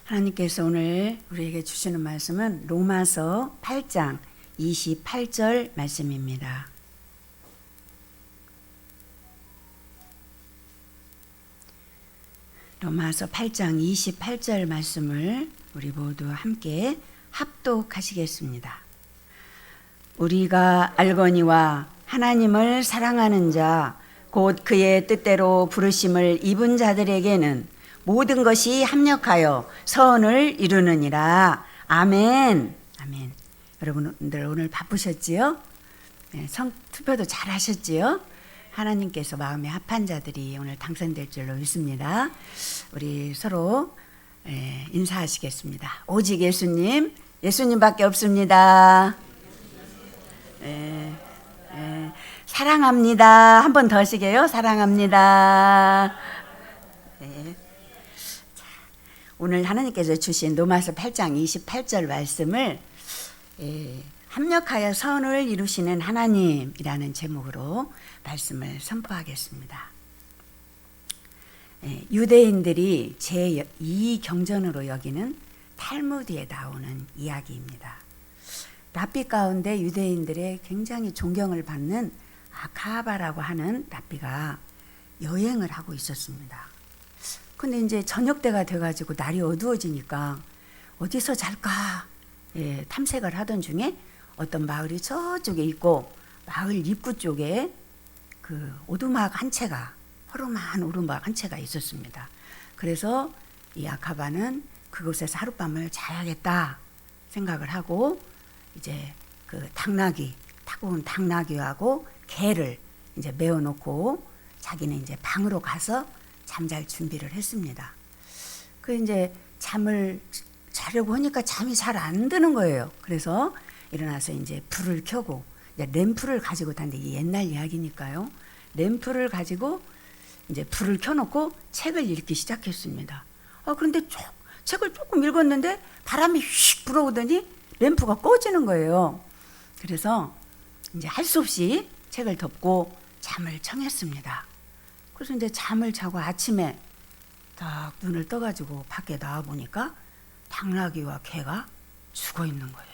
하나님께서 오늘 우리에게 주시는 말씀은 로마서 8장 28절 말씀입니다. 로마서 8장 28절 말씀을 우리 모두 함께 합독하시겠습니다. 우리가 알거니와 하나님을 사랑하는 자 곧 그의 뜻대로 부르심을 입은 자들에게는 모든 것이 합력하여 선을 이루느니라. 아멘. 아멘. 여러분들 오늘 바쁘셨지요? 네, 투표도 잘 하셨지요? 하나님께서 마음에 합한 자들이 오늘 당선될 줄로 믿습니다. 우리 서로 인사하시겠습니다. 오직 예수님, 예수님밖에 없습니다. 사랑합니다. 한 번 더 하시게요. 사랑합니다. 네. 자, 오늘 하나님께서 주신 로마서 8장 28절 말씀을 합력하여 선을 이루시는 하나님이라는 제목으로 말씀을 선포하겠습니다. 유대인들이 제2경전으로 여기는 탈무드에 나오는 이야기입니다. 랍비 가운데 유대인들의 굉장히 존경을 받는 아카바라고 하는 랍비가 여행을 하고 있었습니다. 근데 이제 저녁 때가 돼가지고 날이 어두워지니까 어디서 잘까 탐색을 하던 중에 어떤 마을이 저쪽에 있고 마을 입구 쪽에 그 오두막 한 채가 허름한 오두막 한 채가 있었습니다. 그래서 이 아카바는 그곳에서 하룻밤을 자야겠다 생각을 하고 이제 그 당나귀 타고 온 당나귀하고 개를 이제 메어놓고 자기는 이제 방으로 가서 잠잘 준비를 했습니다. 그 이제 잠을 자려고 하니까 잠이 잘 안 드는 거예요. 그래서 일어나서 이제 불을 켜고 이제 램프를 가지고 다는데 이게 옛날 이야기니까요. 램프를 가지고 이제 불을 켜놓고 책을 읽기 시작했습니다. 그런데 책을 조금 읽었는데 바람이 휙 불어오더니 램프가 꺼지는 거예요. 그래서 이제 할 수 없이 책을 덮고 잠을 청했습니다. 그래서 이제 잠을 자고 아침에 딱 눈을 떠가지고 밖에 나와 보니까 당나귀와 개가 죽어 있는 거예요.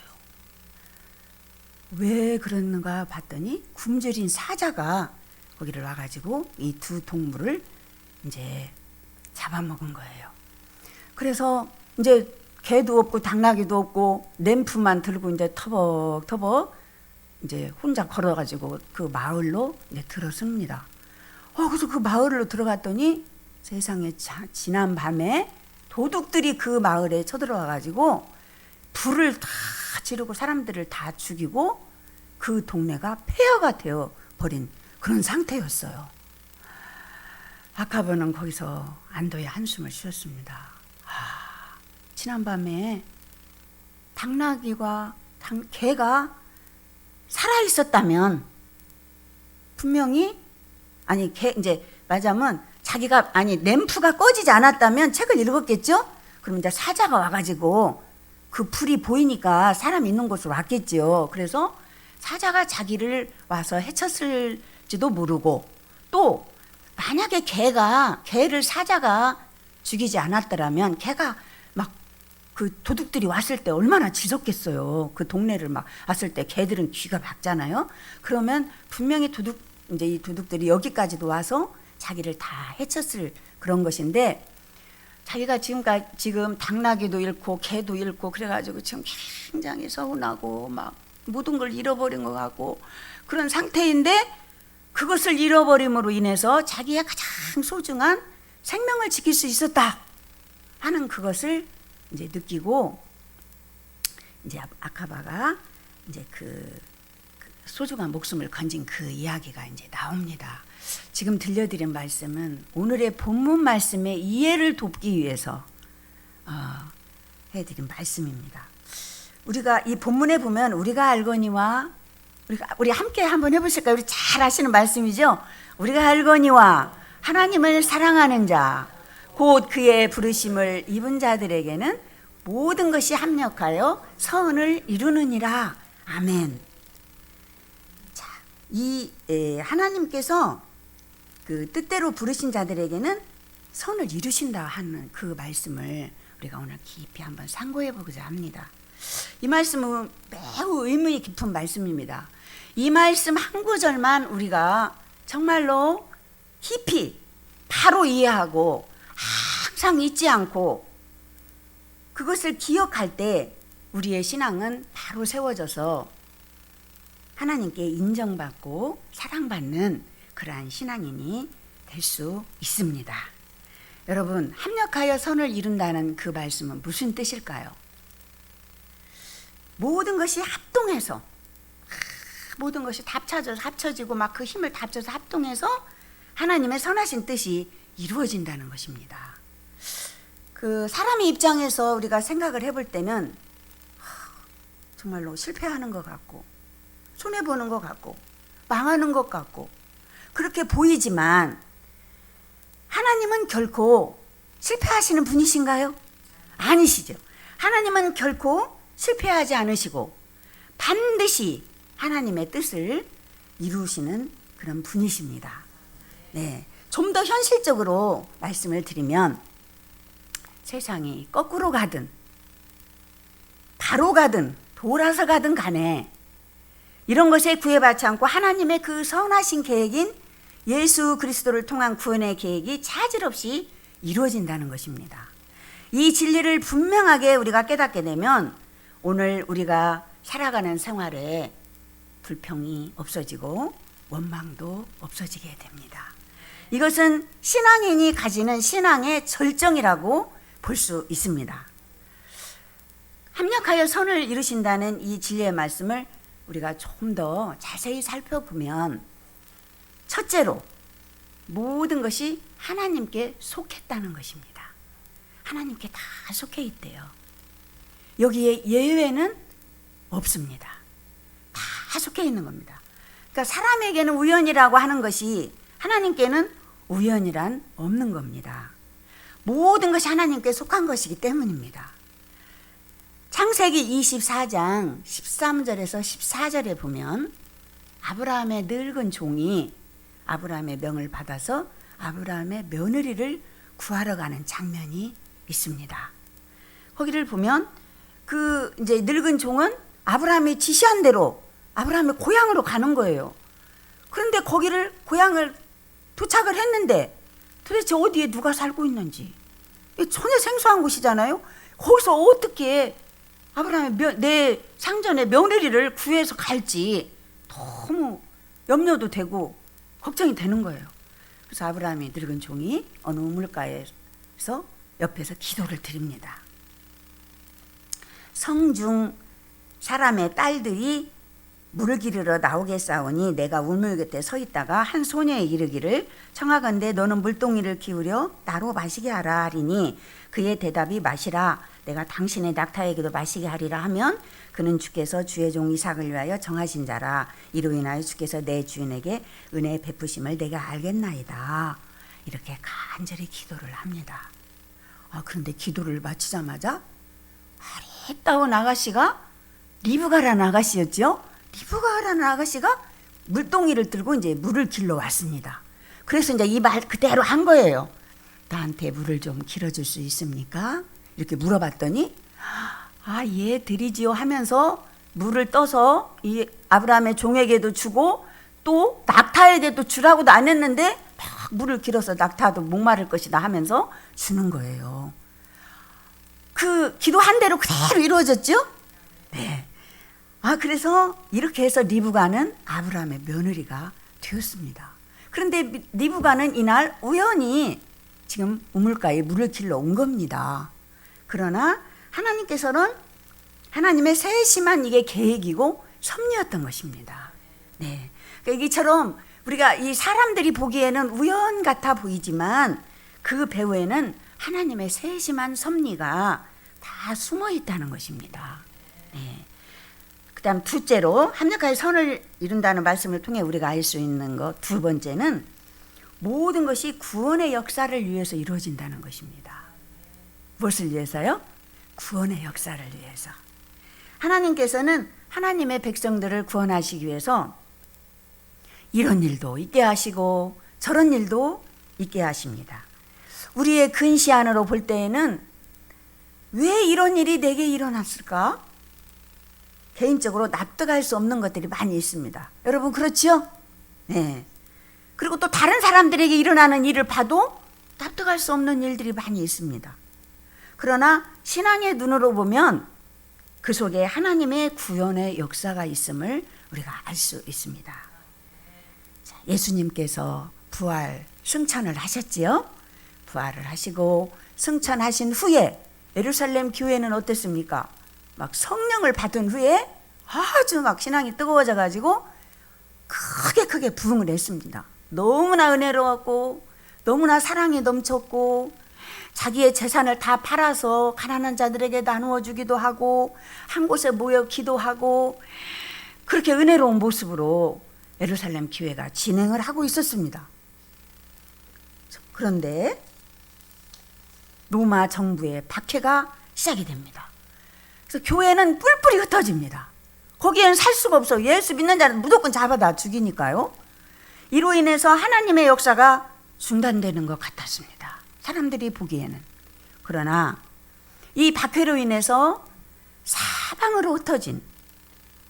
왜 그러는가 봤더니 굶주린 사자가 거기를 와가지고 이 두 동물을 이제 잡아먹은 거예요. 그래서 이제 개도 없고 당나귀도 없고 램프만 들고 이제 터벅터벅 이제 혼자 걸어가지고 그 마을로 이제 들어섭니다. 그래서 그 마을로 들어갔더니 세상에 지난 밤에 도둑들이 그 마을에 쳐들어와가지고 불을 다 지르고 사람들을 다 죽이고 그 동네가 폐허가 되어 버린 그런 상태였어요. 아카바는 거기서 안도의 한숨을 쉬었습니다. 지난밤에 당나귀와 개가 살아있었다면 분명히 이제 말하자면 자기가 램프가 꺼지지 않았다면 책을 읽었겠죠? 그럼 이제 사자가 와가지고 그 불이 보이니까 사람 있는 곳으로 왔겠죠. 그래서 사자가 자기를 와서 해쳤을지도 모르고 또 만약에 개를 사자가 죽이지 않았더라면 개가 막 그 도둑들이 왔을 때 얼마나 짖었겠어요. 그 동네를 막 왔을 때 개들은 귀가 막잖아요. 그러면 분명히 이 도둑들이 여기까지도 와서 자기를 다 해쳤을 그런 것인데 자기가 지금 당나귀도 잃고 개도 잃고 그래가지고 지금 굉장히 서운하고 막 모든 걸 잃어버린 것 같고 그런 상태인데 그것을 잃어버림으로 인해서 자기의 가장 소중한 생명을 지킬 수 있었다 하는 그것을 이제 느끼고 이제 아카바가 이제 그 소중한 목숨을 건진 그 이야기가 이제 나옵니다. 지금 들려드린 말씀은 오늘의 본문 말씀의 이해를 돕기 위해서 해드린 말씀입니다. 우리가 이 본문에 보면 우리가 알거니와 우리 함께 한번 해보실까요? 우리 잘 아시는 말씀이죠. 우리가 알거니와 하나님을 사랑하는 자 곧 그의 부르심을 입은 자들에게는 모든 것이 합력하여 선을 이루느니라. 아멘. 자, 하나님께서 그 뜻대로 부르신 자들에게는 선을 이루신다 하는 그 말씀을 우리가 오늘 깊이 한번 상고해 보고자 합니다. 이 말씀은 매우 의미 깊은 말씀입니다. 이 말씀 한 구절만 우리가 정말로 깊이 바로 이해하고 항상 잊지 않고 그것을 기억할 때 우리의 신앙은 바로 세워져서 하나님께 인정받고 사랑받는 그러한 신앙인이 될 수 있습니다. 여러분, 합력하여 선을 이룬다는 그 말씀은 무슨 뜻일까요? 모든 것이 합동해서, 모든 것이 합쳐지고 막 그 힘을 다 합쳐서 합동해서 하나님의 선하신 뜻이 이루어진다는 것입니다. 그 사람의 입장에서 우리가 생각을 해볼 때는 정말로 실패하는 것 같고 손해보는 것 같고 망하는 것 같고 그렇게 보이지만 하나님은 결코 실패하시는 분이신가요? 아니시죠. 하나님은 결코 실패하지 않으시고 반드시 하나님의 뜻을 이루시는 그런 분이십니다. 네, 좀 더 현실적으로 말씀을 드리면 세상이 거꾸로 가든 바로 가든 돌아서 가든 간에 이런 것에 구애받지 않고 하나님의 그 선하신 계획인 예수 그리스도를 통한 구원의 계획이 차질 없이 이루어진다는 것입니다. 이 진리를 분명하게 우리가 깨닫게 되면 오늘 우리가 살아가는 생활에 불평이 없어지고 원망도 없어지게 됩니다. 이것은 신앙인이 가지는 신앙의 절정이라고 볼 수 있습니다. 합력하여 선을 이루신다는 이 진리의 말씀을 우리가 좀 더 자세히 살펴보면 첫째로 모든 것이 하나님께 속했다는 것입니다. 하나님께 다 속해 있대요. 여기에 예외는 없습니다. 다 속해 있는 겁니다. 그러니까 사람에게는 우연이라고 하는 것이 하나님께는 우연이란 없는 겁니다. 모든 것이 하나님께 속한 것이기 때문입니다. 창세기 24장 13절에서 14절에 보면 아브라함의 늙은 종이 아브라함의 명을 받아서 아브라함의 며느리를 구하러 가는 장면이 있습니다. 거기를 보면 그 이제 늙은 종은 아브라함이 지시한 대로 아브라함의 고향으로 가는 거예요. 그런데 거기를 고향을 도착을 했는데 도대체 어디에 누가 살고 있는지 전혀 생소한 곳이잖아요. 거기서 어떻게 아브라함의 내 상전의 며느리를 구해서 갈지 너무 염려도 되고 걱정이 되는 거예요. 그래서 아브라함이 늙은 종이 어느 우물가에서 옆에서 기도를 드립니다. 성중 사람의 딸들이 물을 기르러 나오겠사오니 내가 우물 곁에 서 있다가 한 소녀에 이르기를 청하건대 너는 물동이를 기울여 나로 마시게 하라 하리니 그의 대답이 마시라 내가 당신의 낙타에게도 마시게 하리라 하면 그는 주께서 주의 종 이삭을 위하여 정하신 자라 이로 인하여 주께서 내 주인에게 은혜의 베푸심을 내가 알겠나이다. 이렇게 간절히 기도를 합니다. 그런데 기도를 마치자마자 아리따운 아가씨가 리브가라는 아가씨였죠. 리브가라는 아가씨가 물동이를 들고 이제 물을 길러 왔습니다. 그래서 이제 이 말 그대로 한 거예요. 나한테 물을 좀 길어줄 수 있습니까? 이렇게 물어봤더니 예 드리지요 하면서 물을 떠서 이 아브라함의 종에게도 주고 또 낙타에게도 주라고도 안 했는데 막 물을 길어서 낙타도 목마를 것이다 하면서 주는 거예요. 그 기도한 대로 그대로 이루어졌죠? 네. 그래서 이렇게 해서 리브가는 아브라함의 며느리가 되었습니다. 그런데 리브가는 이날 우연히 지금 우물가에 물을 길러 온 겁니다. 그러나 하나님께서는 하나님의 세심한 이게 계획이고 섭리였던 것입니다. 네. 그러니까 이처럼 우리가 이 사람들이 보기에는 우연 같아 보이지만 그 배후에는 하나님의 세심한 섭리가 다 숨어 있다는 것입니다. 네. 그다음 둘째로 합력하여 선을 이룬다는 말씀을 통해 우리가 알 수 있는 것 두 번째는 모든 것이 구원의 역사를 위해서 이루어진다는 것입니다. 무엇을 위해서요? 구원의 역사를 위해서. 하나님께서는 하나님의 백성들을 구원하시기 위해서 이런 일도 있게 하시고 저런 일도 있게 하십니다. 우리의 근시안으로 볼 때에는 왜 이런 일이 내게 일어났을까? 개인적으로 납득할 수 없는 것들이 많이 있습니다. 여러분 그렇지요? 네. 그리고 또 다른 사람들에게 일어나는 일을 봐도 납득할 수 없는 일들이 많이 있습니다. 그러나 신앙의 눈으로 보면 그 속에 하나님의 구원의 역사가 있음을 우리가 알 수 있습니다. 자, 예수님께서 부활 승천을 하셨지요? 부활을 하시고 승천하신 후에 예루살렘 교회는 어땠습니까? 막 성령을 받은 후에 아주 막 신앙이 뜨거워져 가지고 크게 부흥을 했습니다. 너무나 은혜로웠고 너무나 사랑이 넘쳤고 자기의 재산을 다 팔아서 가난한 자들에게 나누어 주기도 하고 한 곳에 모여 기도하고 그렇게 은혜로운 모습으로 예루살렘 교회가 진행을 하고 있었습니다. 그런데 로마 정부의 박해가 시작이 됩니다. 그래서 교회는 뿔뿔이 흩어집니다. 거기에는 살 수가 없어. 예수 믿는 자는 무조건 잡아다 죽이니까요. 이로 인해서 하나님의 역사가 중단되는 것 같았습니다. 사람들이 보기에는. 그러나 이 박해로 인해서 사방으로 흩어진,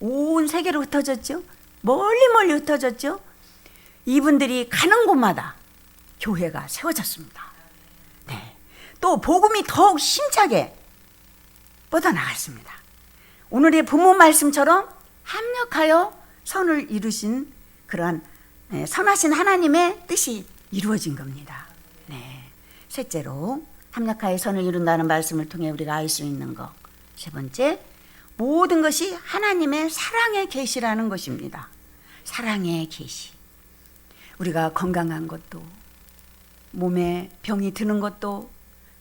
온 세계로 흩어졌죠. 멀리 흩어졌죠. 이분들이 가는 곳마다 교회가 세워졌습니다. 네. 또 복음이 더욱 힘차게 뻗어나갔습니다. 오늘의 본문 말씀처럼 합력하여 선을 이루신 그러한 선하신 하나님의 뜻이 이루어진 겁니다. 네. 셋째로 합력하여 선을 이룬다는 말씀을 통해 우리가 알 수 있는 것. 세 번째, 모든 것이 하나님의 사랑의 계시라는 것입니다. 사랑의 계시. 우리가 건강한 것도, 몸에 병이 드는 것도,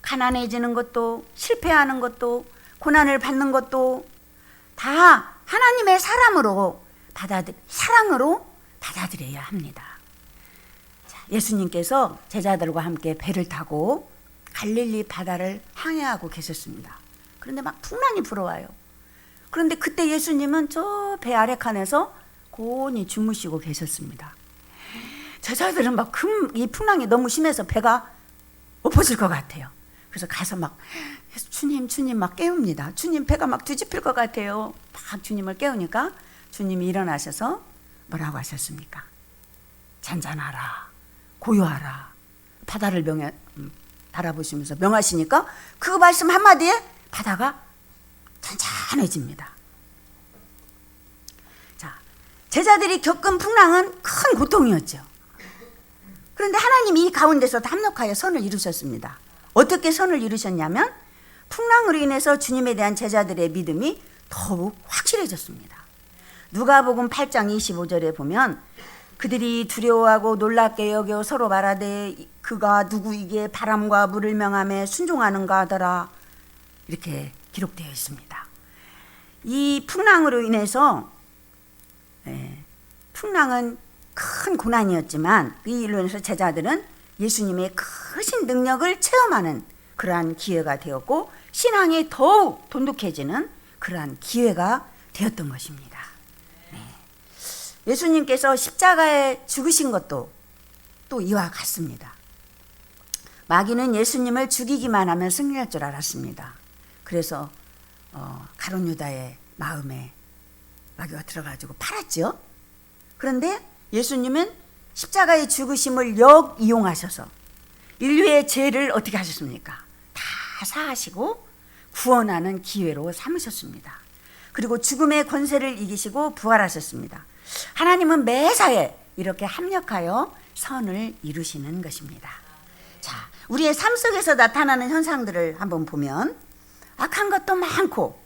가난해지는 것도, 실패하는 것도, 고난을 받는 것도 다 하나님의 사랑으로 받아들여야 합니다. 자, 예수님께서 제자들과 함께 배를 타고 갈릴리 바다를 항해하고 계셨습니다. 그런데 막 풍랑이 불어와요. 그런데 그때 예수님은 저 배 아래 칸에서 고온히 주무시고 계셨습니다. 제자들은 막 이 풍랑이 너무 심해서 배가 엎어질 것 같아요. 그래서 가서 막 주님 막 깨웁니다. 주님 배가 막 뒤집힐 것 같아요. 막 주님을 깨우니까 주님이 일어나셔서 뭐라고 하셨습니까? 잔잔하라, 고요하라. 바다를 바라보시면서 명하시니까 그 말씀 한마디에 바다가 잔잔해집니다. 자, 제자들이 겪은 풍랑은 큰 고통이었죠. 그런데 하나님이 이 가운데서 합력하여 선을 이루셨습니다. 어떻게 선을 이루셨냐면 풍랑으로 인해서 주님에 대한 제자들의 믿음이 더욱 확실해졌습니다. 누가복음 8장 25절에 보면 그들이 두려워하고 놀랍게 여겨 서로 말하되 그가 누구이기에 바람과 물을 명함에 순종하는가 하더라. 이렇게 기록되어 있습니다. 이 풍랑으로 인해서 풍랑은 큰 고난이었지만 이 일로 인해서 제자들은 예수님의 크신 능력을 체험하는 그러한 기회가 되었고 신앙이 더욱 돈독해지는 그러한 기회가 되었던 것입니다. 네. 예수님께서 십자가에 죽으신 것도 또 이와 같습니다. 마귀는 예수님을 죽이기만 하면 승리할 줄 알았습니다. 그래서 가룟 유다의 마음에 마귀가 들어가지고 팔았죠. 그런데 예수님은 십자가의 죽으심을 역이용하셔서 인류의 죄를 어떻게 하셨습니까? 다 사하시고 구원하는 기회로 삼으셨습니다. 그리고 죽음의 권세를 이기시고 부활하셨습니다. 하나님은 매사에 이렇게 합력하여 선을 이루시는 것입니다. 자, 우리의 삶 속에서 나타나는 현상들을 한번 보면 악한 것도 많고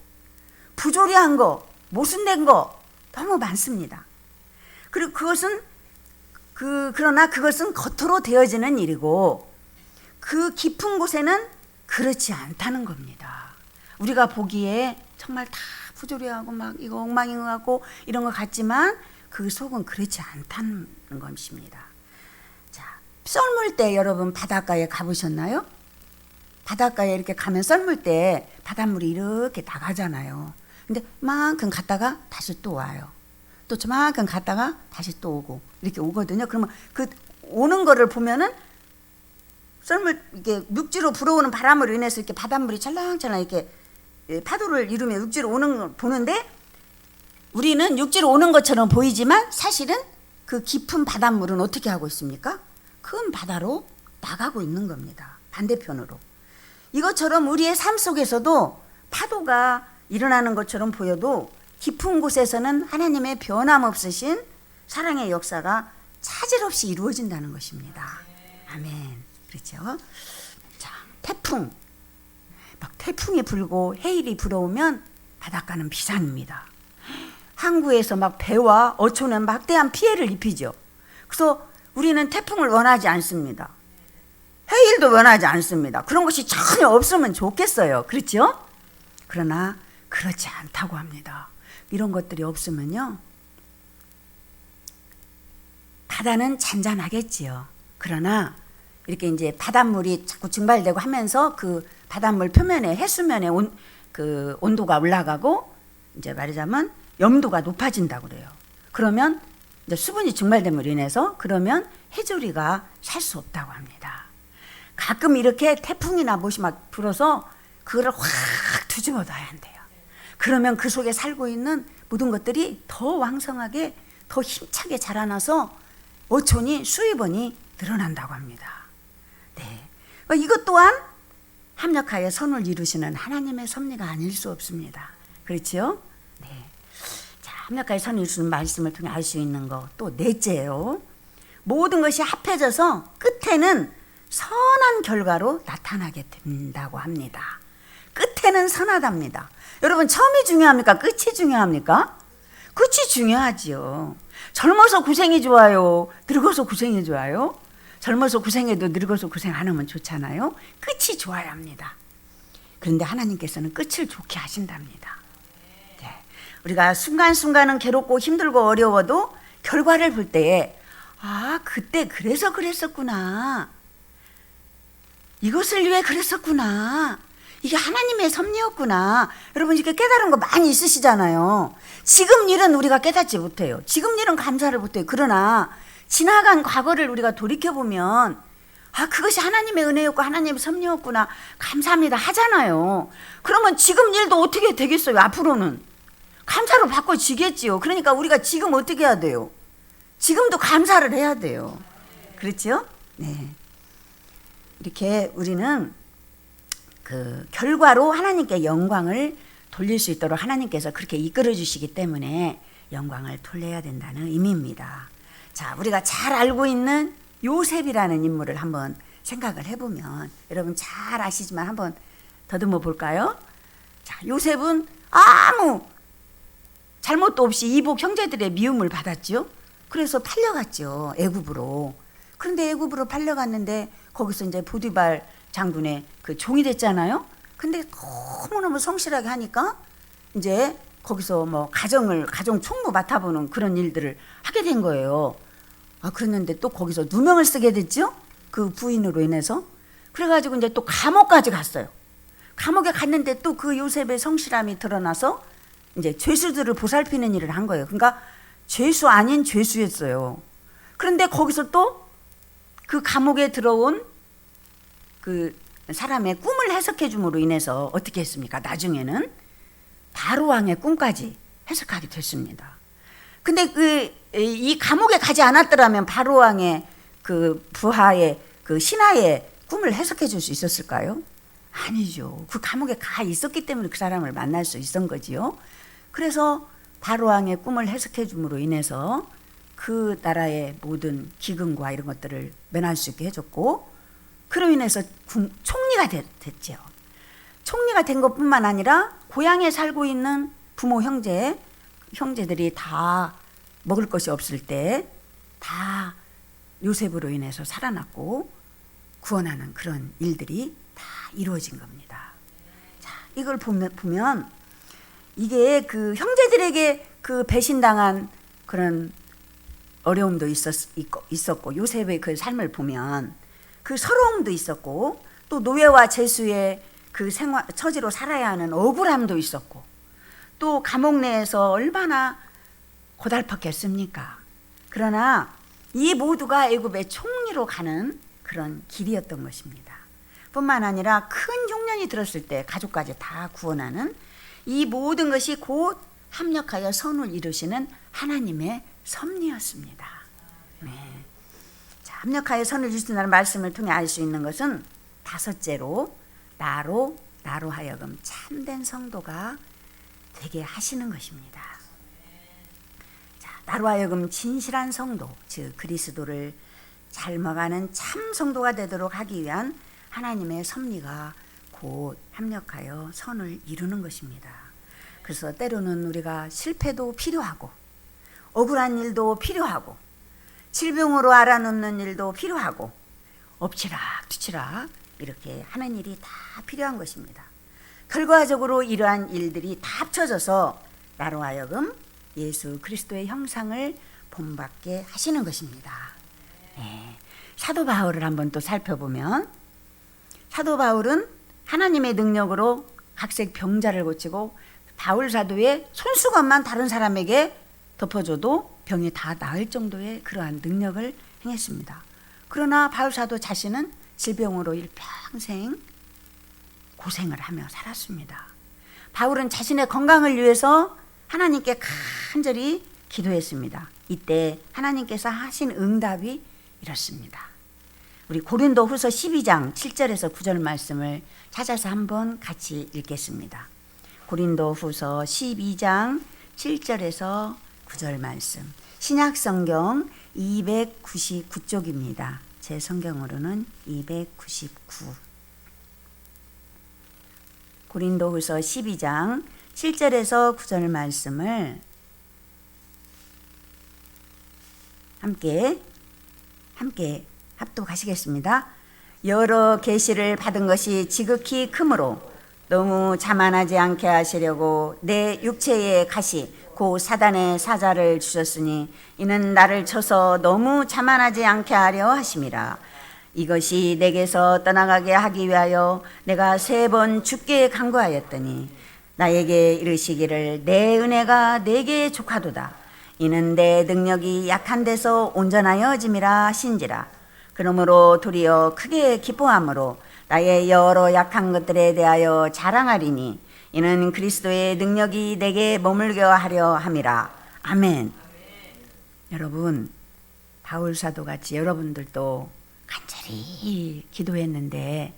부조리한 거, 모순된 거 너무 많습니다. 그리고 그러나 그것은 겉으로 되어지는 일이고 그 깊은 곳에는 그렇지 않다는 겁니다. 우리가 보기에 정말 다 부조리하고 막 이거 엉망인 것 같고 이런 것 같지만 그 속은 그렇지 않다는 것입니다. 자, 썰물 때 여러분 바닷가에 가보셨나요? 바닷가에 이렇게 가면 썰물 때 바닷물이 이렇게 나가잖아요. 근데 만큼 갔다가 다시 또 와요. 또 저만큼 갔다가 다시 또 오고 이렇게 오거든요. 그러면 그 오는 거를 보면은 썰물 이렇게 육지로 불어오는 바람으로 인해서 이렇게 바닷물이 찰랑찰랑 이렇게 파도를 이루며 육지로 오는 걸 보는데 우리는 육지로 오는 것처럼 보이지만 사실은 그 깊은 바닷물은 어떻게 하고 있습니까? 큰 바다로 나가고 있는 겁니다. 반대편으로. 이것처럼 우리의 삶 속에서도 파도가 일어나는 것처럼 보여도 깊은 곳에서는 하나님의 변함없으신 사랑의 역사가 차질 없이 이루어진다는 것입니다. 아멘. 그렇죠? 자, 태풍. 막 태풍이 불고 해일이 불어오면 바닷가는 비상입니다. 항구에서 막 배와 어촌은 막대한 피해를 입히죠. 그래서 우리는 태풍을 원하지 않습니다. 해일도 원하지 않습니다. 그런 것이 전혀 없으면 좋겠어요. 그렇죠? 그러나 그렇지 않다고 합니다. 이런 것들이 없으면요, 바다는 잔잔하겠지요. 그러나 이렇게 이제 바닷물이 자꾸 증발되고 하면서 그 바닷물 표면에 해수면에 그 온도가 올라가고 이제 말하자면 염도가 높아진다고 그래요. 그러면 이제 수분이 증발됨으로 인해서 그러면 해조리가 살 수 없다고 합니다. 가끔 이렇게 태풍이나 무엇이 막 불어서 그거를 확 뒤집어 놔야 한대요. 그러면 그 속에 살고 있는 모든 것들이 더 왕성하게 더 힘차게 자라나서 어촌이 수입원이 늘어난다고 합니다. 네, 이것 또한 합력하여 선을 이루시는 하나님의 섭리가 아닐 수 없습니다. 그렇죠? 네. 자, 합력하여 선을 이루시는 말씀을 통해 알 수 있는 거 또 넷째요. 모든 것이 합해져서 끝에는 선한 결과로 나타나게 된다고 합니다. 끝에는 선하답니다. 여러분, 처음이 중요합니까? 끝이 중요합니까? 끝이 중요하지요. 젊어서 고생이 좋아요? 늙어서 고생이 좋아요? 젊어서 고생해도 늙어서 고생 안 하면 좋잖아요. 끝이 좋아야 합니다. 그런데 하나님께서는 끝을 좋게 하신답니다. 네. 우리가 순간순간은 괴롭고 힘들고 어려워도 결과를 볼 때에 아, 그때 그래서 그랬었구나. 이것을 위해 그랬었구나. 이게 하나님의 섭리였구나. 여러분, 이렇게 깨달은 거 많이 있으시잖아요. 지금 일은 우리가 깨닫지 못해요. 지금 일은 감사를 못해요. 그러나 지나간 과거를 우리가 돌이켜보면 아, 그것이 하나님의 은혜였고 하나님의 섭리였구나, 감사합니다 하잖아요. 그러면 지금 일도 어떻게 되겠어요? 앞으로는 감사로 바꿔지겠지요. 그러니까 우리가 지금 어떻게 해야 돼요? 지금도 감사를 해야 돼요. 그렇죠? 네. 이렇게 우리는 그 결과로 하나님께 영광을 돌릴 수 있도록 하나님께서 그렇게 이끌어 주시기 때문에 영광을 돌려야 된다는 의미입니다. 자, 우리가 잘 알고 있는 요셉이라는 인물을 한번 생각을 해보면 여러분 잘 아시지만 한번 더듬어 볼까요? 자, 요셉은 아무 잘못도 없이 이복 형제들의 미움을 받았죠. 그래서 팔려갔죠, 애굽으로. 그런데 애굽으로 팔려갔는데 거기서 이제 보디발 장군의 그 종이 됐잖아요. 근데 너무너무 성실하게 하니까 이제 거기서 뭐 가정 총무 맡아보는 그런 일들을 하게 된 거예요. 아, 그랬는데 또 거기서 누명을 쓰게 됐죠? 그 부인으로 인해서. 그래가지고 이제 또 감옥까지 갔어요. 감옥에 갔는데 또 그 요셉의 성실함이 드러나서 이제 죄수들을 보살피는 일을 한 거예요. 그러니까 죄수 아닌 죄수였어요. 그런데 거기서 또 그 감옥에 들어온 그 사람의 꿈을 해석해 줌으로 인해서 어떻게 했습니까? 나중에는 바로 왕의 꿈까지 해석하게 됐습니다. 근데 이 감옥에 가지 않았더라면 바로 왕의 그 부하의 그 신하의 꿈을 해석해 줄 수 있었을까요? 아니죠. 그 감옥에 가 있었기 때문에 그 사람을 만날 수 있었던 거지요. 그래서 바로 왕의 꿈을 해석해 줌으로 인해서 그 나라의 모든 기근과 이런 것들을 면할 수 있게 해줬고, 그로 인해서 총리가 됐죠. 총리가 된 것뿐만 아니라 고향에 살고 있는 부모 형제들이 다 먹을 것이 없을 때 다 요셉으로 인해서 살아났고 구원하는 그런 일들이 다 이루어진 겁니다. 자, 이걸 보면 이게 그 형제들에게 그 배신당한 그런 어려움도 있었고 요셉의 그 삶을 보면 그 서러움도 있었고 또 노예와 제수의 그 처지로 살아야 하는 억울함도 있었고 또 감옥 내에서 얼마나 고달팠겠습니까? 그러나 이 모두가 애굽의 총리로 가는 그런 길이었던 것입니다. 뿐만 아니라 큰 흉년이 들었을 때 가족까지 다 구원하는 이 모든 것이 곧 합력하여 선을 이루시는 하나님의 섭리였습니다. 네. 자, 합력하여 선을 이루신다는 말씀을 통해 알 수 있는 것은 다섯째로 나로 하여금 참된 성도가 되게 하시는 것입니다. 자, 나로 하여금 진실한 성도, 즉 그리스도를 닮아가는 참 성도가 되도록 하기 위한 하나님의 섭리가 곧 합력하여 선을 이루는 것입니다. 그래서 때로는 우리가 실패도 필요하고 억울한 일도 필요하고 질병으로 알아놓는 일도 필요하고 엎치락 뒤치락 이렇게 하는 일이 다 필요한 것입니다. 결과적으로 이러한 일들이 다 합쳐져서 나로 하여금 예수 그리스도의 형상을 본받게 하시는 것입니다. 네. 사도 바울을 한번 또 살펴보면 사도 바울은 하나님의 능력으로 각색 병자를 고치고 바울 사도의 손수건만 다른 사람에게 덮어줘도 병이 다 나을 정도의 그러한 능력을 행했습니다. 그러나 바울 사도 자신은 질병으로 일평생 고생을 하며 살았습니다. 바울은 자신의 건강을 위해서 하나님께 간절히 기도했습니다. 이때 하나님께서 하신 응답이 이렇습니다. 우리 고린도후서 12장 7절에서 9절 말씀을 찾아서 한번 같이 읽겠습니다. 고린도후서 12장 7절에서 9절 말씀, 신약성경 299쪽입니다. 제 성경으로는 299. 고린도후서 12장 7절에서 9절 말씀을 함께 합독하시겠습니다. 여러 계시를 받은 것이 지극히 크므로 너무 자만하지 않게 하시려고 내 육체의 가시 고 사단의 사자를 주셨으니 이는 나를 쳐서 너무 자만하지 않게 하려 하심이라. 이것이 내게서 떠나가게 하기 위하여 내가 3번 주께 간구하였더니 나에게 이르시기를 내 은혜가 내게 족하도다. 이는 내 능력이 약한 데서 온전하여짐이라 하신지라. 그러므로 도리어 크게 기뻐함으로 나의 여러 약한 것들에 대하여 자랑하리니 이는 그리스도의 능력이 내게 머물게 하려 함이라. 아멘. 여러분, 바울 사도같이 여러분들도 간절히 기도했는데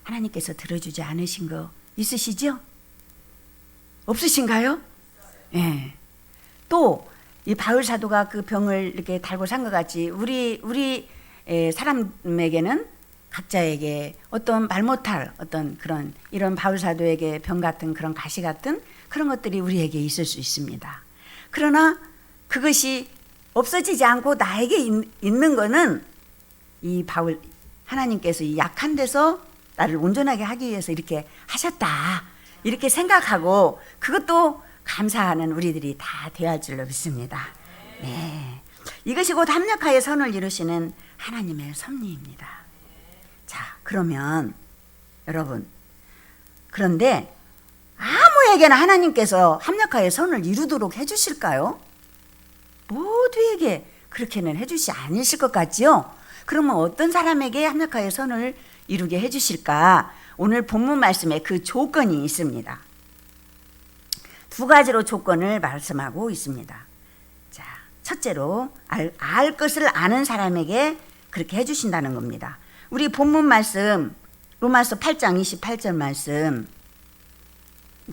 하나님께서 들어주지 않으신 거 있으시죠? 없으신가요? 예. 또 이 바울 사도가 그 병을 이렇게 달고 산 것 같이 우리 사람에게는 각자에게 어떤 말 못할 어떤 그런 이런 바울 사도에게 병 같은 그런 가시 같은 그런 것들이 우리에게 있을 수 있습니다. 그러나 그것이 없어지지 않고 나에게 있는 거는 이 바울 하나님께서 이 약한 데서 나를 온전하게 하기 위해서 이렇게 하셨다 이렇게 생각하고 그것도 감사하는 우리들이 다 되어야 할 줄로 믿습니다. 네, 이것이 곧 합력하여 선을 이루시는 하나님의 섭리입니다. 자, 그러면 여러분, 그런데 아무에게나 하나님께서 합력하여 선을 이루도록 해주실까요? 모두에게 그렇게는 해주시 않으실 것 같지요? 그러면 어떤 사람에게 합력하여 선을 이루게 해주실까? 오늘 본문 말씀에 그 조건이 있습니다. 2가지로 조건을 말씀하고 있습니다. 자, 첫째로 알 것을 아는 사람에게 그렇게 해주신다는 겁니다. 우리 본문 말씀 로마서 8장 28절 말씀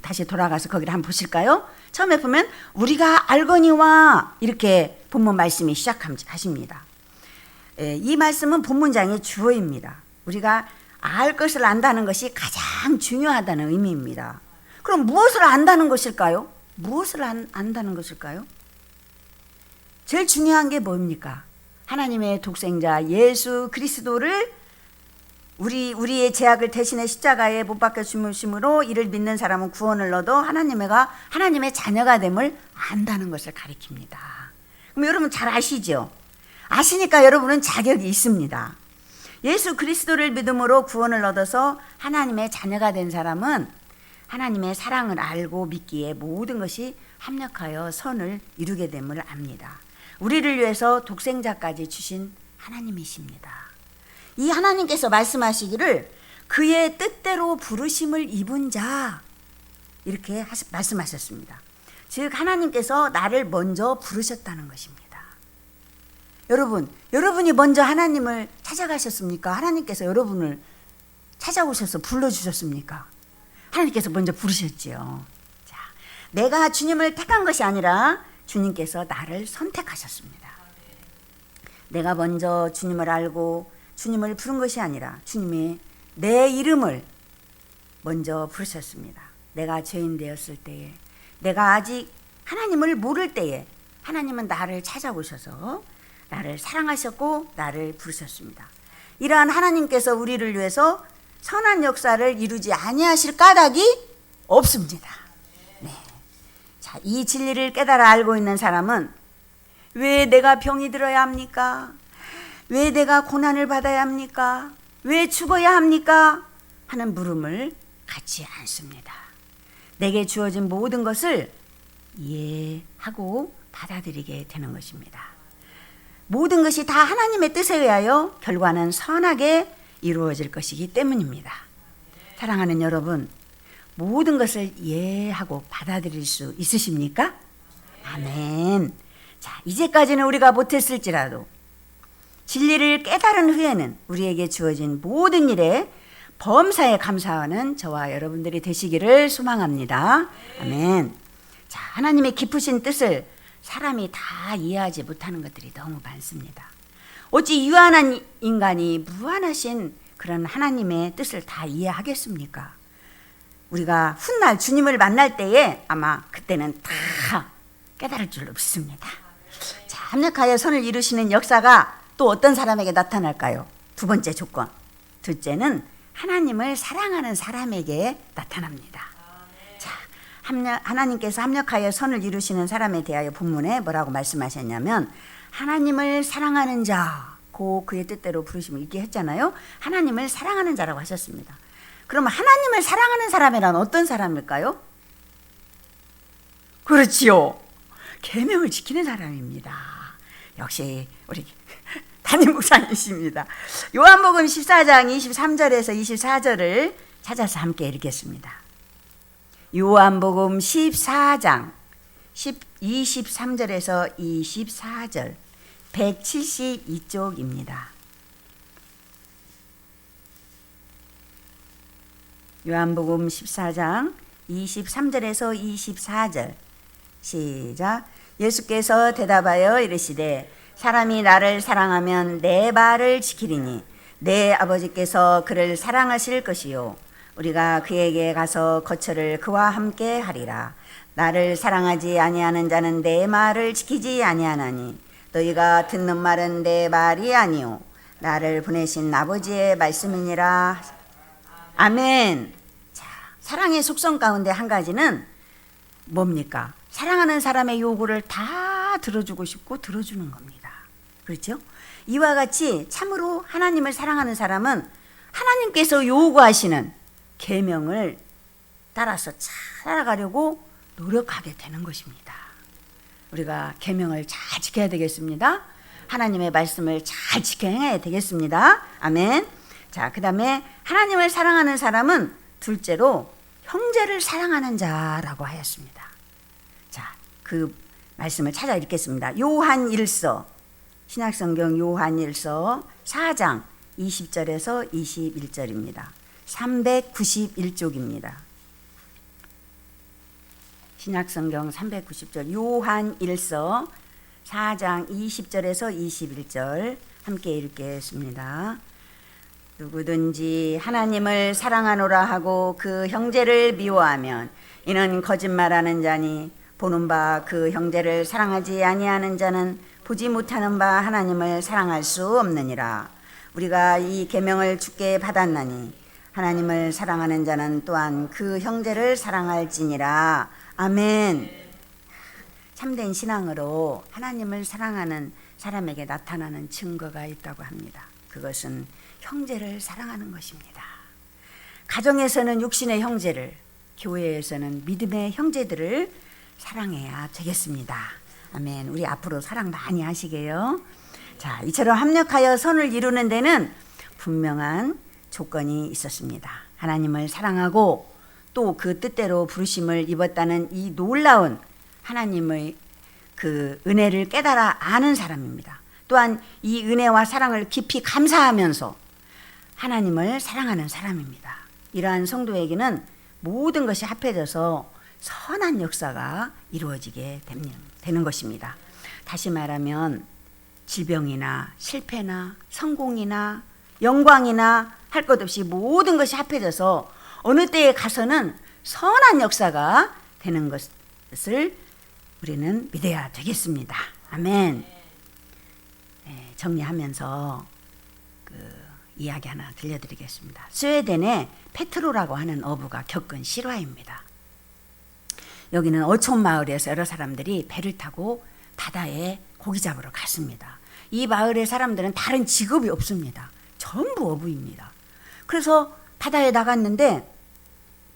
다시 돌아가서 거기를 한번 보실까요? 처음에 보면 우리가 알거니와 이렇게 본문 말씀이 시작하십니다. 이 말씀은 본문장의 주어입니다. 우리가 알 것을 안다는 것이 가장 중요하다는 의미입니다. 그럼 무엇을 안다는 것일까요? 무엇을 안다는 것일까요? 제일 중요한 게 뭡니까? 하나님의 독생자 예수 그리스도를 우리의 죄악을 대신해 십자가에 못 박혀 죽으심으로 이를 믿는 사람은 구원을 얻어 하나님의 자녀가 됨을 안다는 것을 가리킵니다. 그럼 여러분 잘 아시죠? 아시니까 여러분은 자격이 있습니다. 예수 그리스도를 믿음으로 구원을 얻어서 하나님의 자녀가 된 사람은 하나님의 사랑을 알고 믿기에 모든 것이 합력하여 선을 이루게 됨을 압니다. 우리를 위해서 독생자까지 주신 하나님이십니다. 이 하나님께서 말씀하시기를 그의 뜻대로 부르심을 입은 자, 이렇게 말씀하셨습니다. 즉 하나님께서 나를 먼저 부르셨다는 것입니다. 여러분이 먼저 하나님을 찾아가셨습니까? 하나님께서 여러분을 찾아오셔서 불러주셨습니까? 하나님께서 먼저 부르셨지요. 자, 내가 주님을 택한 것이 아니라 주님께서 나를 선택하셨습니다. 내가 먼저 주님을 알고 주님을 부른 것이 아니라 주님이 내 이름을 먼저 부르셨습니다. 내가 죄인 되었을 때에, 내가 아직 하나님을 모를 때에 하나님은 나를 찾아오셔서 나를 사랑하셨고 나를 부르셨습니다. 이러한 하나님께서 우리를 위해서 선한 역사를 이루지 아니하실 까닭이 없습니다. 네. 자, 이 진리를 깨달아 알고 있는 사람은 왜 내가 병이 들어야 합니까? 왜 내가 고난을 받아야 합니까? 왜 죽어야 합니까? 하는 물음을 갖지 않습니다. 내게 주어진 모든 것을 이해하고 받아들이게 되는 것입니다. 모든 것이 다 하나님의 뜻에 의하여 결과는 선하게 이루어질 것이기 때문입니다. 사랑하는 여러분, 모든 것을 이해하고 받아들일 수 있으십니까? 아멘. 자, 이제까지는 우리가 못했을지라도 진리를 깨달은 후에는 우리에게 주어진 모든 일에 범사에 감사하는 저와 여러분들이 되시기를 소망합니다. 아멘. 자, 하나님의 깊으신 뜻을 사람이 다 이해하지 못하는 것들이 너무 많습니다. 어찌 유한한 인간이 무한하신 그런 하나님의 뜻을 다 이해하겠습니까? 우리가 훗날 주님을 만날 때에 아마 그때는 다 깨달을 줄 없습니다. 자, 합력하여 선을 이루시는 역사가 또 어떤 사람에게 나타날까요? 두 번째 조건. 둘째는 하나님을 사랑하는 사람에게 나타납니다. 자, 하나님께서 합력하여 선을 이루시는 사람에 대하여 본문에 뭐라고 말씀하셨냐면 하나님을 사랑하는 자, 그의 뜻대로 부르심을 있게 했잖아요. 하나님을 사랑하는 자라고 하셨습니다. 그러면 하나님을 사랑하는 사람이란 어떤 사람일까요? 그렇지요. 계명을 지키는 사람입니다. 역시 우리 담임 목사님이십니다. 요한복음 14장 23절에서 24절을 찾아서 함께 읽겠습니다. 요한복음 14장 23절에서 24절 172쪽입니다. 요한복음 14장 23절에서 24절 시작. 예수께서 대답하여 이르시되 사람이 나를 사랑하면 내 말을 지키리니 내 아버지께서 그를 사랑하실 것이요 우리가 그에게 가서 거처를 그와 함께 하리라. 나를 사랑하지 아니하는 자는 내 말을 지키지 아니하나니 너희가 듣는 말은 내 말이 아니요 나를 보내신 아버지의 말씀이니라. 아멘. 자, 사랑의 속성 가운데 한 가지는 뭡니까? 사랑하는 사람의 요구를 다 들어주고 싶고 들어주는 겁니다. 그렇죠? 이와 같이 참으로 하나님을 사랑하는 사람은 하나님께서 요구하시는 계명을 따라서 살아가려고 노력하게 되는 것입니다. 우리가 계명을 잘 지켜야 되겠습니다. 하나님의 말씀을 잘 지켜 행해야 되겠습니다. 아멘. 자, 그 다음에 하나님을 사랑하는 사람은 둘째로 형제를 사랑하는 자라고 하였습니다. 자, 그 말씀을 찾아 읽겠습니다. 요한 1서, 신약성경 요한 1서 4장 20절에서 21절입니다. 391쪽입니다. 신약성경 390절 요한 1서 4장 20절에서 21절 함께 읽겠습니다. 누구든지 하나님을 사랑하노라 하고 그 형제를 미워하면 이는 거짓말하는 자니 보는 바 그 형제를 사랑하지 아니하는 자는 보지 못하는 바 하나님을 사랑할 수 없느니라. 우리가 이 계명을 주께 받았나니 하나님을 사랑하는 자는 또한 그 형제를 사랑할지니라. 아멘. 참된 신앙으로 하나님을 사랑하는 사람에게 나타나는 증거가 있다고 합니다. 그것은 형제를 사랑하는 것입니다. 가정에서는 육신의 형제를, 교회에서는 믿음의 형제들을 사랑해야 되겠습니다. 아멘. 우리 앞으로 사랑 많이 하시게요. 자, 이처럼 합력하여 선을 이루는 데는 분명한 조건이 있었습니다. 하나님을 사랑하고 또 그 뜻대로 부르심을 입었다는 이 놀라운 하나님의 그 은혜를 깨달아 아는 사람입니다. 또한 이 은혜와 사랑을 깊이 감사하면서 하나님을 사랑하는 사람입니다. 이러한 성도에게는 모든 것이 합해져서 선한 역사가 이루어지게 되는 것입니다. 다시 말하면 질병이나 실패나 성공이나 영광이나 할 것 없이 모든 것이 합해져서 어느 때에 가서는 선한 역사가 되는 것을 우리는 믿어야 되겠습니다. 아멘. 네, 정리하면서 이야기 하나 들려드리겠습니다. 스웨덴의 페트로라고 하는 어부가 겪은 실화입니다. 여기는 어촌 마을에서 여러 사람들이 배를 타고 바다에 고기 잡으러 갔습니다. 이 마을의 사람들은 다른 직업이 없습니다. 전부 어부입니다. 그래서 바다에 나갔는데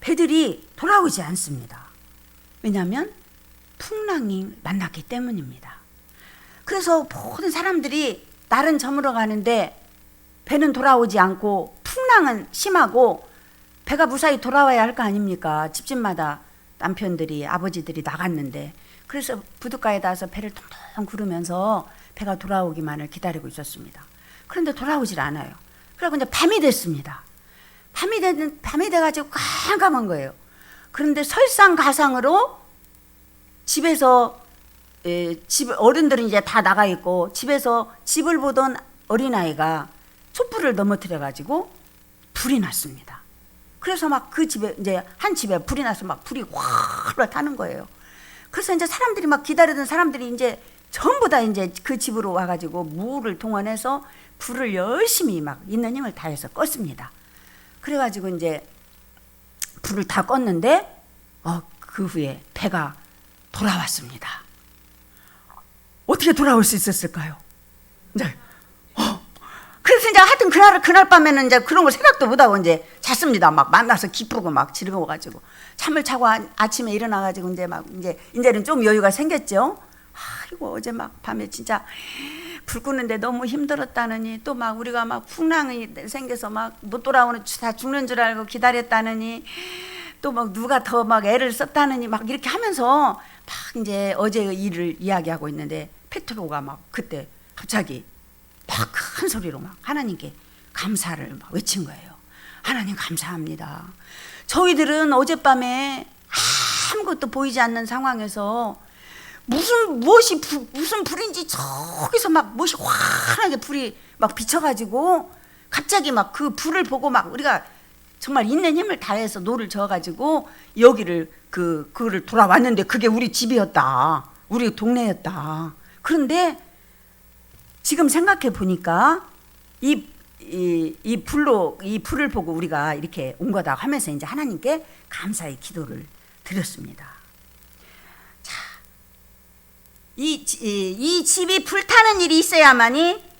배들이 돌아오지 않습니다. 왜냐하면 풍랑이 만났기 때문입니다. 그래서 모든 사람들이 날은 저물어 가는데 배는 돌아오지 않고 풍랑은 심하고 배가 무사히 돌아와야 할 거 아닙니까? 집집마다 남편들이 아버지들이 나갔는데 그래서 부둣가에 닿아서 배를 통통 구르면서 배가 돌아오기만을 기다리고 있었습니다. 그런데 돌아오질 않아요. 그래서 이제 밤이 됐습니다. 밤이 돼가지고 깜깜한 거예요. 그런데 설상가상으로 집에서 집 어른들은 이제 다 나가 있고 집에서 집을 보던 어린아이가 촛불을 넘어뜨려 가지고 불이 났습니다. 그래서 막 그 집에 이제 한 집에 불이 나서 막 불이 확 타는 거예요. 그래서 이제 사람들이 막 기다리던 사람들이 이제 전부 다 이제 그 집으로 와가지고 물을 동원해서 불을 열심히 막 있는 힘을 다해서 껐습니다. 그래가지고 이제 불을 다 껐는데 그 후에 배가 돌아왔습니다. 어떻게 돌아올 수 있었을까요? 이제 그래서 이제 하여튼 그날 밤에는 이제 그런 걸 생각도 못하고 이제 잤습니다. 막 만나서 기쁘고 막 즐거워가지고 잠을 자고 아침에 일어나가지고 이제는 좀 여유가 생겼죠. 아이고 어제 막 밤에 진짜 불 끄는데 너무 힘들었다느니 또 막 우리가 막 풍랑이 생겨서 막 못 돌아오는 다 죽는 줄 알고 기다렸다느니 또 막 누가 더 막 애를 썼다느니 막 이렇게 하면서 막 이제 어제의 일을 이야기하고 있는데 페트로가 막 그때 갑자기 막 큰 소리로 막 하나님께 감사를 막 외친 거예요. 하나님 감사합니다. 저희들은 어젯밤에 아무것도 보이지 않는 상황에서 무슨 불인지 저기서 막 무엇이 환하게 불이 막 비쳐가지고 갑자기 막 그 불을 보고 막 우리가 정말 있는 힘을 다해서 노를 저어가지고 여기를 그를 돌아왔는데 그게 우리 집이었다. 우리 동네였다. 그런데 지금 생각해 보니까 이 불을 보고 우리가 이렇게 온 거다 하면서 이제 하나님께 감사의 기도를 드렸습니다. 자, 이 집이 불타는 일이 있어야만이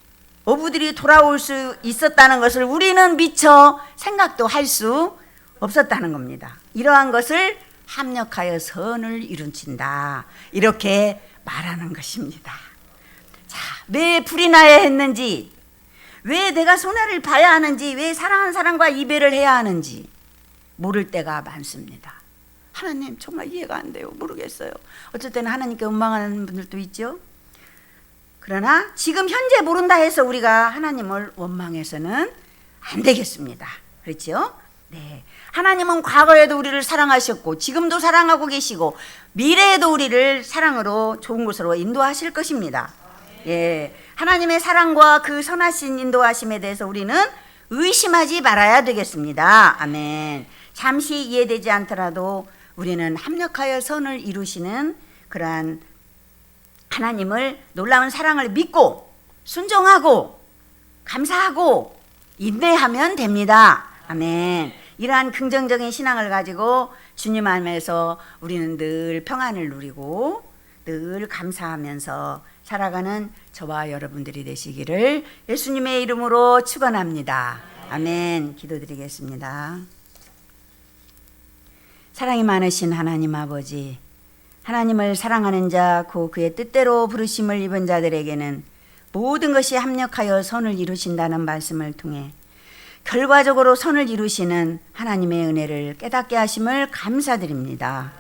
어부들이 돌아올 수 있었다는 것을 우리는 미처 생각도 할 수 없었다는 겁니다. 이러한 것을 합력하여 선을 이룬친다. 이렇게 말하는 것입니다. 자, 왜 불이 나야 했는지, 왜 내가 손해를 봐야 하는지, 왜 사랑하는 사람과 이별을 해야 하는지 모를 때가 많습니다. 하나님 정말 이해가 안 돼요. 모르겠어요. 어쩔 때는 하나님께 원망하는 분들도 있죠. 그러나 지금 현재 모른다 해서 우리가 하나님을 원망해서는 안 되겠습니다. 그렇죠? 네. 하나님은 과거에도 우리를 사랑하셨고 지금도 사랑하고 계시고 미래에도 우리를 사랑으로 좋은 곳으로 인도하실 것입니다. 예. 하나님의 사랑과 그 선하신 인도하심에 대해서 우리는 의심하지 말아야 되겠습니다. 아멘. 잠시 이해되지 않더라도 우리는 합력하여 선을 이루시는 그러한 하나님을 놀라운 사랑을 믿고 순종하고 감사하고 인내하면 됩니다. 아멘. 이러한 긍정적인 신앙을 가지고 주님 안에서 우리는 늘 평안을 누리고 늘 감사하면서 살아가는 저와 여러분들이 되시기를 예수님의 이름으로 축원합니다. 아멘. 기도드리겠습니다. 사랑이 많으신 하나님 아버지, 하나님을 사랑하는 자, 그의 뜻대로 부르심을 입은 자들에게는 모든 것이 합력하여 선을 이루신다는 말씀을 통해 결과적으로 선을 이루시는 하나님의 은혜를 깨닫게 하심을 감사드립니다.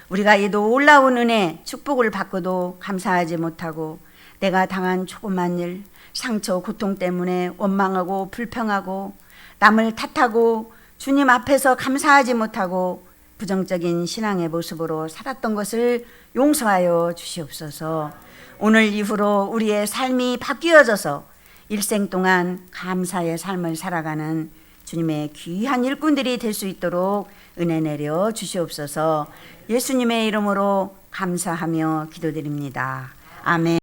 우리가 이 놀라운 은혜, 축복을 받고도 감사하지 못하고 내가 당한 조그만 일, 상처, 고통 때문에 원망하고 불평하고 남을 탓하고 주님 앞에서 감사하지 못하고 부정적인 신앙의 모습으로 살았던 것을 용서하여 주시옵소서. 오늘 이후로 우리의 삶이 바뀌어져서 일생 동안 감사의 삶을 살아가는 주님의 귀한 일꾼들이 될 수 있도록 은혜 내려 주시옵소서. 예수님의 이름으로 감사하며 기도드립니다. 아멘.